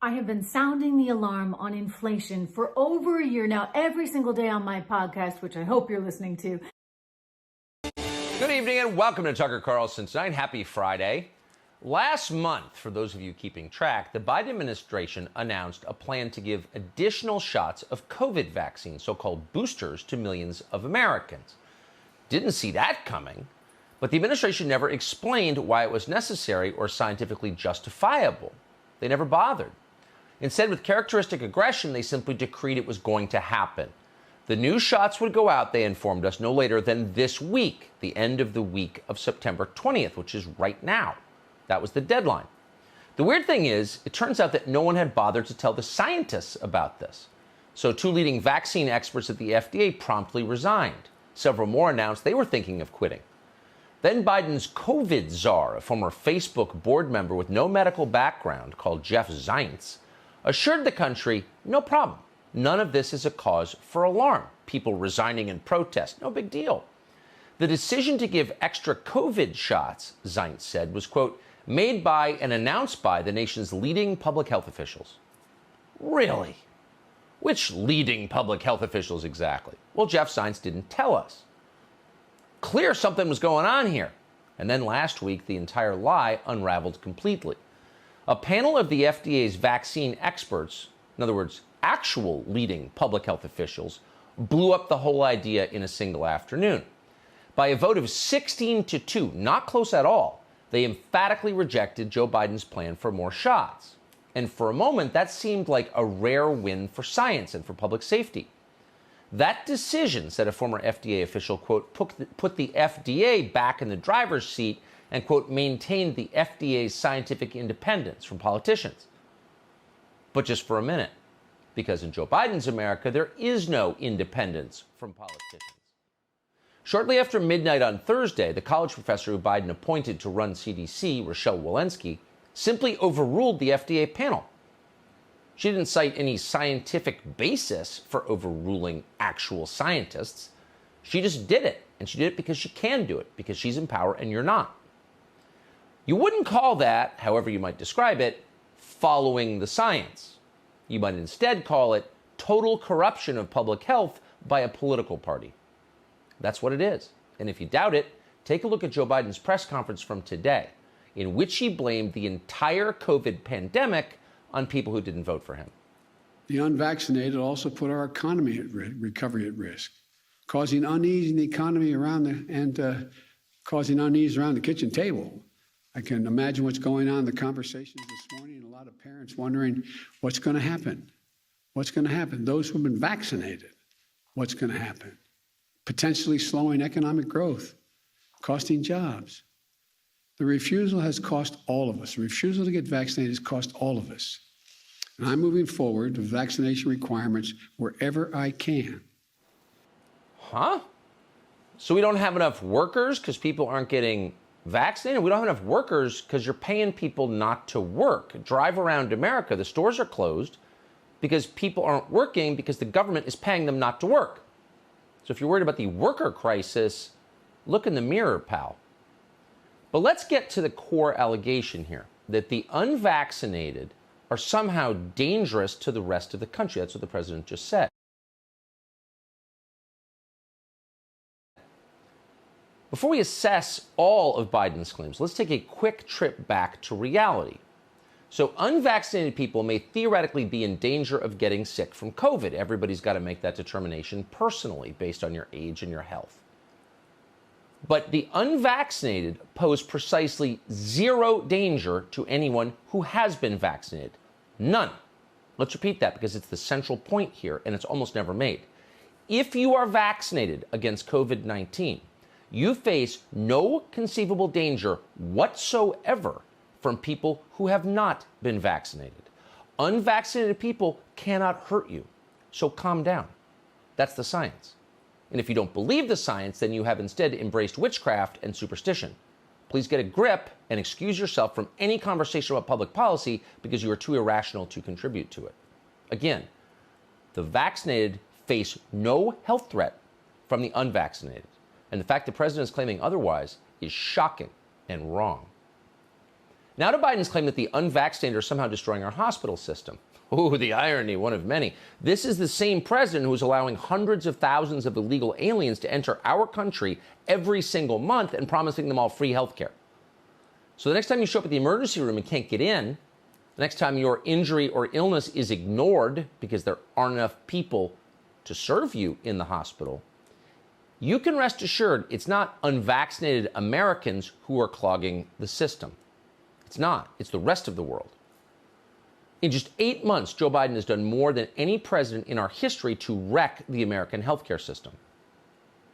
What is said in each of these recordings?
I have been sounding the alarm on inflation for over a year now, every single day on my podcast, which I hope you're listening to. Good evening and welcome to Tucker Carlson Tonight. Happy Friday. Last month, for those of you keeping track, the Biden administration announced a plan to give additional shots of COVID vaccines, so-called boosters, to millions of Americans. Didn't see that coming, but the administration never explained why it was necessary or scientifically justifiable. They never bothered. Instead, with characteristic aggression, they simply decreed it was going to happen. The new shots would go out, they informed us, no later than this week, the end of the week of September 20th, which is right now. That was the deadline. The weird thing is, it turns out that no one had bothered to tell the scientists about this. So two leading vaccine experts at the FDA promptly resigned. Several more announced they were thinking of quitting. Then Biden's COVID czar, a former Facebook board member with no medical background called Jeff Zients, assured the country, no problem. None of this is a cause for alarm. People resigning in protest, no big deal. The decision to give extra COVID shots, Zients said, was, quote, made by and announced by the nation's leading public health officials. Really? Which leading public health officials exactly? Well, Jeff Zients didn't tell us. Clear something was going on here. And then last week, the entire lie unraveled completely. A panel of the FDA's vaccine experts, in other words, actual leading public health officials, blew up the whole idea in a single afternoon. By a vote of 16-2, not close at all, they emphatically rejected Joe Biden's plan for more shots. And for a moment, that seemed like a rare win for science and for public safety. That decision, said a former FDA official, quote, put the FDA back in the driver's seat and, quote, maintained the FDA's scientific independence from politicians. But just for a minute, because in Joe Biden's America, there is no independence from politicians. Shortly after midnight on Thursday, the college professor who Biden appointed to run CDC, Rochelle Walensky, simply overruled the FDA panel. She didn't cite any scientific basis for overruling actual scientists. She just did it, and she did it because she can do it, because she's in power and you're not. You wouldn't call that, however you might describe it, following the science. You might instead call it total corruption of public health by a political party. That's what it is. And if you doubt it, take a look at Joe Biden's press conference from today, in which he blamed the entire COVID pandemic on people who didn't vote for him. The unvaccinated also put our economy at risk, recovery at risk, causing unease in the economy causing unease around the kitchen table. I can imagine what's going on in the conversations this morning, and a lot of parents wondering what's going to happen. What's going to happen? Those who have been vaccinated, what's going to happen? Potentially slowing economic growth, costing jobs. The refusal has cost all of us. The refusal to get vaccinated has cost all of us. And I'm moving forward with vaccination requirements wherever I can. Huh? So we don't have enough workers because people aren't getting vaccinated? We don't have enough workers because you're paying people not to work. Drive around America, the stores are closed because people aren't working because the government is paying them not to work. So if you're worried about the worker crisis, look in the mirror, pal. But let's get to the core allegation here, that the unvaccinated are somehow dangerous to the rest of the country. That's what the president just said. Before we assess all of Biden's claims, let's take a quick trip back to reality. So unvaccinated people may theoretically be in danger of getting sick from COVID. Everybody's got to make that determination personally based on your age and your health. But the unvaccinated pose precisely zero danger to anyone who has been vaccinated. None. Let's repeat that because it's the central point here and it's almost never made. If you are vaccinated against COVID-19, you face no conceivable danger whatsoever from people who have not been vaccinated. Unvaccinated people cannot hurt you, so calm down. That's the science. And if you don't believe the science, then you have instead embraced witchcraft and superstition. Please get a grip and excuse yourself from any conversation about public policy because you are too irrational to contribute to it. Again, the vaccinated face no health threat from the unvaccinated. And the fact the president is claiming otherwise is shocking and wrong. Now to Biden's claim that the unvaccinated are somehow destroying our hospital system. Ooh, the irony, one of many. This is the same president who is allowing hundreds of thousands of illegal aliens to enter our country every single month and promising them all free health care. So the next time you show up at the emergency room and can't get in, the next time your injury or illness is ignored because there aren't enough people to serve you in the hospital, you can rest assured it's not unvaccinated Americans who are clogging the system. It's not. It's the rest of the world. In just 8 months, Joe Biden has done more than any president in our history to wreck the American healthcare system.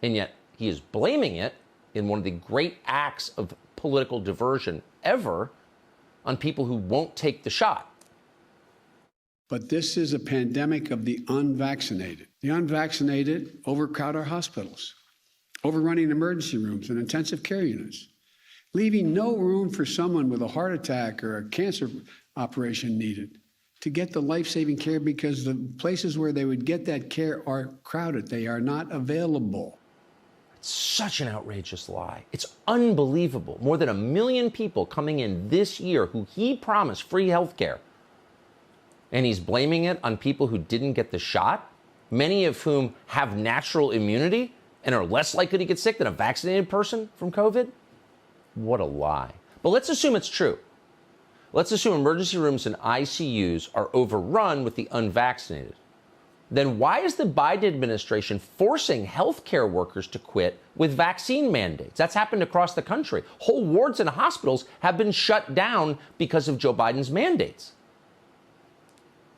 And yet he is blaming it in one of the great acts of political diversion ever on people who won't take the shot. But this is a pandemic of the unvaccinated. The unvaccinated overcrowd our hospitals, overrunning emergency rooms and intensive care units, leaving no room for someone with a heart attack or a cancer operation needed to get the life-saving care because the places where they would get that care are crowded. They are not available. It's such an outrageous lie. It's unbelievable. More than 1 million people coming in this year who he promised free health care. And he's blaming it on people who didn't get the shot, many of whom have natural immunity and are less likely to get sick than a vaccinated person from COVID. What a lie. But let's assume it's true. Let's assume emergency rooms and ICUs are overrun with the unvaccinated. Then why is the Biden administration forcing healthcare workers to quit with vaccine mandates? That's happened across the country. Whole wards and hospitals have been shut down because of Joe Biden's mandates.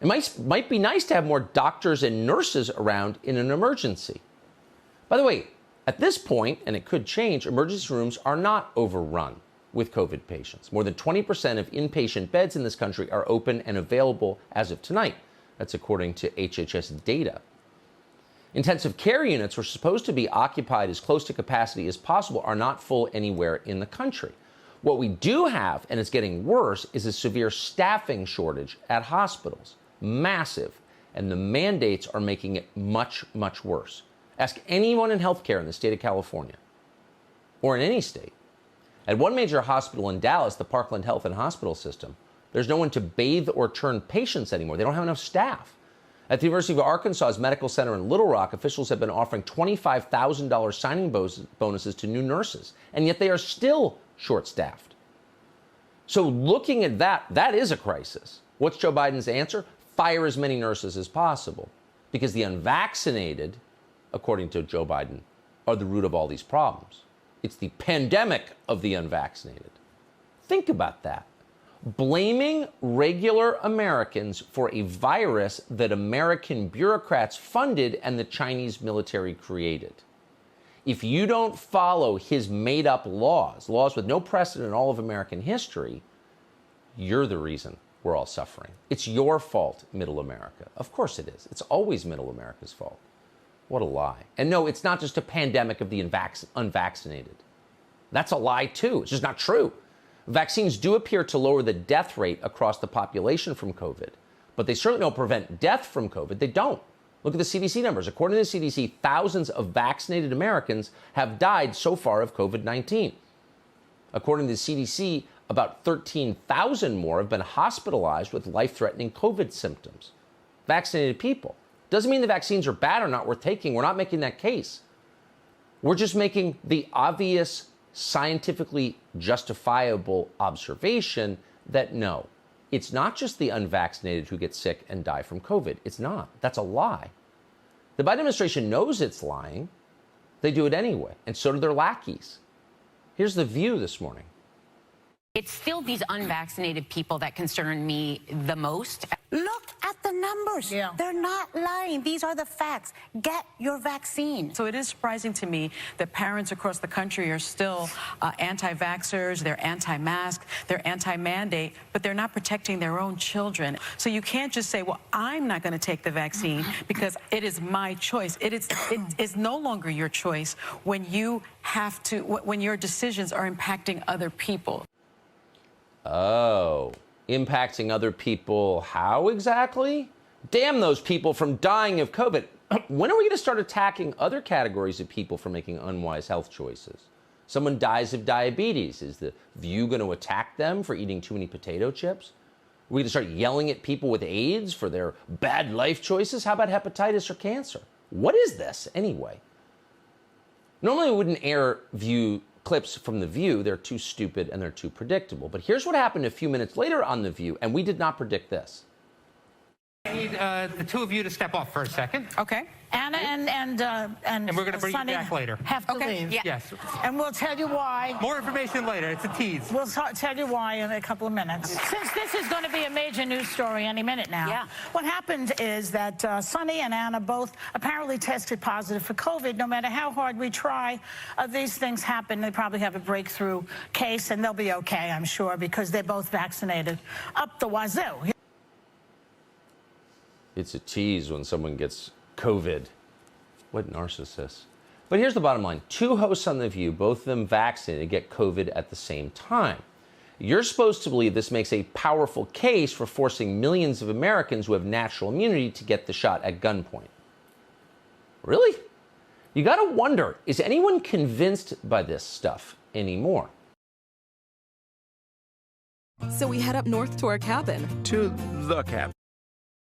It might be nice to have more doctors and nurses around in an emergency. By the way, at this point, and it could change, emergency rooms are not overrun with COVID patients. More than 20% of inpatient beds in this country are open and available as of tonight. That's according to HHS data. Intensive care units, which are supposed to be occupied as close to capacity as possible, are not full anywhere in the country. What we do have, and it's getting worse, is a severe staffing shortage at hospitals. Massive. And the mandates are making it much, much worse. Ask anyone in healthcare in the state of California, or in any state. At one major hospital in Dallas, the Parkland Health and Hospital System, there's no one to bathe or turn patients anymore. They don't have enough staff. At the University of Arkansas's Medical Center in Little Rock, officials have been offering $25,000 signing bonuses to new nurses, and yet they are still short-staffed. So looking at that, that is a crisis. What's Joe Biden's answer? Fire as many nurses as possible, because the unvaccinated, according to Joe Biden, are the root of all these problems. It's the pandemic of the unvaccinated. Think about that. Blaming regular Americans for a virus that American bureaucrats funded and the Chinese military created. If you don't follow his made-up laws with no precedent in all of American history, you're the reason we're all suffering. It's your fault, Middle America. Of course it is. It's always Middle America's fault. What a lie. And no, it's not just a pandemic of the unvaccinated. That's a lie, too. It's just not true. Vaccines do appear to lower the death rate across the population from COVID, but they certainly don't prevent death from COVID. They don't. Look at the CDC numbers. According to the CDC, thousands of vaccinated Americans have died so far of COVID-19. According to the CDC, about 13,000 more have been hospitalized with life-threatening COVID symptoms. Vaccinated people. Doesn't mean the vaccines are bad or not worth taking. We're not making that case. We're just making the obvious, scientifically justifiable observation that no, it's not just the unvaccinated who get sick and die from COVID. It's not. That's a lie. The Biden administration knows it's lying. They do it anyway, and so do their lackeys. Here's The View this morning. It's still these unvaccinated people that concern me the most. Look at the numbers. Yeah. They're not lying. These are the facts. Get your vaccine. So it is surprising to me that parents across the country are still anti-vaxxers, they're anti-mask, they're anti-mandate, but they're not protecting their own children. So you can't just say, well, I'm not going to take the vaccine because it is my choice. It is no longer your choice when you have to, when your decisions are impacting other people. Oh, impacting other people how exactly? Damn those people from dying of COVID. When are we going to start attacking other categories of people for making unwise health choices? Someone dies of diabetes. Is The View going to attack them for eating too many potato chips? Are we going to start yelling at people with AIDS for their bad life choices? How about hepatitis or cancer? What is this, anyway? Normally, we wouldn't air View clips from The View. They're too stupid and they're too predictable. But here's what happened a few minutes later on The View, and we did not predict this. I need the two of you to step off for a second. Okay. Anna and we're going to bring Sonny you back later. have to Okay. leave. Yeah. Yes. And we'll tell you why. More information later. It's a tease. We'll tell you why in a couple of minutes. Since this is going to be a major news story any minute now, Yeah. what happened is that Sonny and Anna both apparently tested positive for COVID. No matter how hard we try, these things happen. They probably have a breakthrough case, and they'll be okay, I'm sure, because they're both vaccinated up the wazoo. It's a tease when someone gets COVID. What narcissist. But here's the bottom line. Two hosts on The View, both of them vaccinated, get COVID at the same time. You're supposed to believe this makes a powerful case for forcing millions of Americans who have natural immunity to get the shot at gunpoint. Really? You got to wonder, is anyone convinced by this stuff anymore? So we head up north to our cabin. To the cabin.